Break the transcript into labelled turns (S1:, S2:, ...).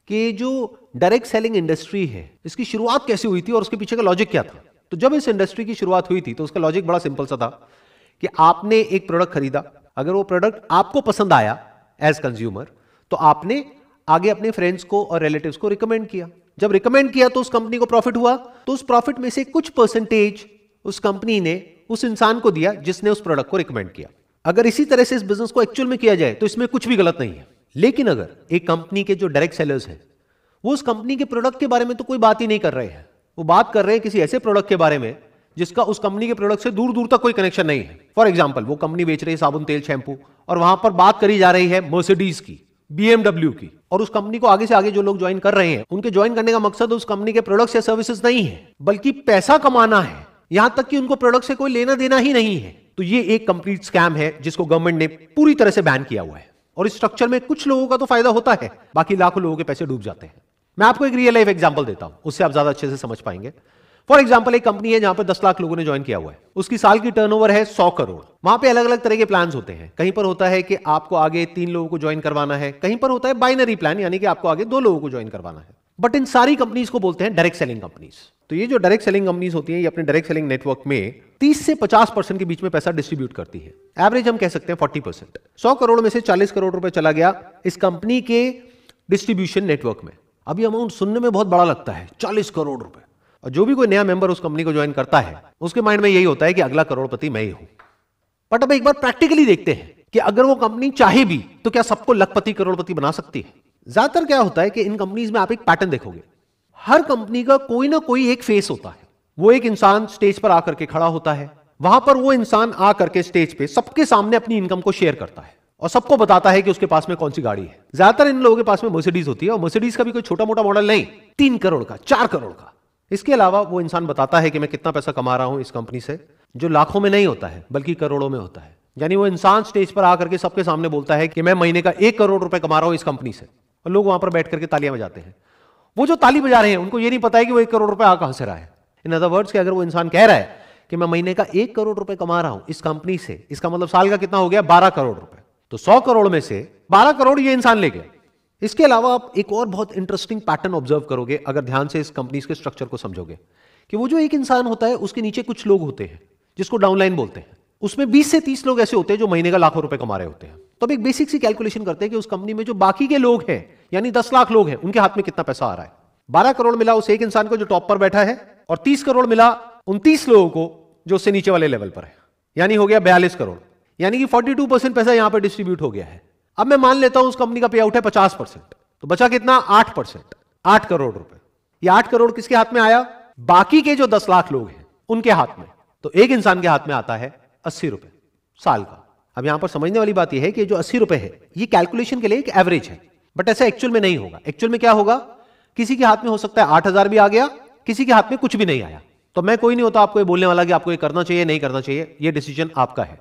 S1: कि जो direct selling industry है इसकी शुरुआत कैसे हुई थी और उसके पीछे का लॉजिक क्या था। तो जब इस इंडस्ट्री की शुरुआत हुई थी तो उसका लॉजिक बड़ा सिंपल सा था कि आपने एक प्रोडक्ट खरीदा, अगर वो प्रोडक्ट आपको पसंद आया एज कंज्यूमर तो आपने आगे अपने फ्रेंड्स को और रिलेटिव्स को रिकमेंड किया। जब रिकमेंड किया तो उस कंपनी को प्रॉफिट हुआ, तो उस प्रॉफिट में से कुछ परसेंटेज उस कंपनी ने उस इंसान को दिया जिसने उस प्रोडक्ट को रिकमेंड किया। अगर इसी तरह से इस बिजनेस को एक्चुअल में किया जाए तो इसमें कुछ भी गलत नहीं है। लेकिन अगर एक कंपनी के जो डायरेक्ट सेलर्स हैं वो उस कंपनी के प्रोडक्ट के बारे में तो कोई बात ही नहीं कर रहे हैं, वो बात कर रहे हैं किसी ऐसे प्रोडक्ट के बारे में जिसका उस कंपनी के प्रोडक्ट से दूर दूर तक कोई कनेक्शन नहीं है। फॉर एग्जांपल, वो कंपनी बेच रही है साबुन, तेल, शैंपू और वहां पर बात करी जा रही है मर्सिडीज की, BMW की, और उस कंपनी को आगे से आगे जो लोग ज्वाइन कर रहे हैं उनके ज्वाइन करने का मकसद उस कंपनी के प्रोडक्ट्स या सर्विसेज नहीं है बल्कि पैसा कमाना है, यहां तक कि उनको प्रोडक्ट से कोई लेना देना ही नहीं है। तो ये एक कंप्लीट स्कैम है जिसको गवर्नमेंट ने पूरी तरह से बैन किया हुआ है। और इस स्ट्रक्चर में कुछ लोगों का तो फायदा होता है, बाकी लाखों लोगों के पैसे डूब जाते हैं। मैं आपको एक रियल लाइफ एग्जांपल देता हूं, उससे आप ज्यादा अच्छे से समझ पाएंगे। फॉर एग्जांपल, एक कंपनी है जहां पर 10 लाख लोगों ने ज्वाइन किया हुआ है, उसकी साल की टर्नओवर है 100 करोड़। वहां पे अलग अलग तरह के प्लान्स होते हैं, कहीं पर होता है कि आपको आगे 3 लोगों को ज्वाइन करवाना है, कहीं पर होता है बाइनरी प्लान, यानी कि आपको आगे 2 लोगों को ज्वाइन करवाना है। बट इन सारी कंपनीज को बोलते हैं डायरेक्ट सेलिंग कंपनीज। तो ये जो डायरेक्ट सेलिंग कंपनीज होती हैं ये अपने डायरेक्ट सेलिंग नेटवर्क में 30 से 50% के बीच में पैसा डिस्ट्रीब्यूट करती है। एवरेज हम कह सकते हैं 40%। 100 करोड़ में से 40 करोड़ रुपए चला गया इस कंपनी के डिस्ट्रीब्यूशन नेटवर्क में। अब ये अमाउंट सुनने में बहुत बड़ा लगता है, 40 करोड़ रुपए। और जो भी कोई नया मेंबर उस कंपनी को ज्वाइन करता है उसके माइंड में यही होता है कि अगला करोड़पति मैं ही हूं। बट अब एक बार प्रैक्टिकली देखते हैं कि अगर वो कंपनी चाहे भी तो क्या सबको लखपति करोड़पति बना सकती है। ज्यादातर क्या होता है कि इन कंपनीज में आप एक पैटर्न देखोगे, हर कंपनी का कोई ना कोई एक फेस होता है। वो एक इंसान स्टेज पर आकर के खड़ा होता है, वहां पर वो इंसान आकर के स्टेज पे सबके सामने अपनी इनकम को शेयर करता है और सबको बताता है कि उसके पास में कौन सी गाड़ी है। ज्यादातर इन लोगों के पास में मर्सिडीज होती है, और मर्सिडीज का भी कोई छोटा मोटा मॉडल नहीं, 3 करोड़ का, 4 करोड़ का। इसके अलावा वो इंसान बताता है कि मैं कितना पैसा कमा रहा हूं इस कंपनी से, जो लाखों में नहीं होता है बल्कि करोड़ों में होता है। यानी वो इंसान स्टेज पर आकर के सबके सामने बोलता है कि मैं महीने का 1 करोड़ रुपए कमा रहा हूं इस कंपनी से, और लोग वहां पर बैठ करके तालियां बजाते हैं। वो जो ताली बजा रहे हैं उनको ये नहीं पता है कि वो 1 करोड़ रुपए आ कहां से रहा है। इन अदर वर्ड्स कि अगर वो इंसान कह रहा है कि मैं महीने का 1 करोड़ रुपए कमा रहा हूं इस कंपनी से, इसका मतलब साल का कितना हो गया, 12 करोड़ रुपए। तो 100 करोड़ में से 12 करोड़ ये इंसान ले गया। इसके अलावा आप एक और बहुत इंटरेस्टिंग पैटर्न ऑब्जर्व करोगे अगर ध्यान से इस कंपनी के स्ट्रक्चर को समझोगे, कि वो जो एक इंसान होता है उसके नीचे कुछ लोग होते हैं जिसको डाउनलाइन बोलते हैं। उसमें 20 से 30 लोग ऐसे होते हैं जो महीने का लाखों रुपए कमा रहे होते हैं। तो अब एक बेसिक सी कैलकुलेशन करते हैं कि उस कंपनी में जो बाकी के लोग हैं यानी 10 लाख लोग हैं उनके हाथ में कितना पैसा आ रहा है। 12 करोड़ मिला उस एक इंसान को जो टॉप पर बैठा है, और 30 करोड़ मिला उन 30 लोगों को जो उससे नीचे वाले लेवल पर है, यानी हो गया 42 करोड़। यानी कि 42% पैसा यहां पर डिस्ट्रीब्यूट हो गया है। अब मैं मान लेता हूं उस कंपनी का पे आउट है 50%, तो बचा कितना, 8%, 8 करोड़ रुपए। ये 8 करोड़ किसके हाथ में आया, बाकी के जो 10 लाख लोग हैं उनके हाथ में। तो एक इंसान के हाथ में आता है 80 रुपए साल का। अब यहां पर समझने वाली बात यह है कि जो 80 रुपए है ये कैलकुलेशन के लिए एक एवरेज है, बट ऐसा एक्चुअल में नहीं होगा। एक्चुअल में क्या होगा, किसी के हाथ में हो सकता है 8,000 भी आ गया, किसी के हाथ में कुछ भी नहीं आया। तो मैं कोई नहीं होता आपको ये बोलने वाला कि आपको ये करना चाहिए नहीं करना चाहिए, ये डिसीजन आपका है।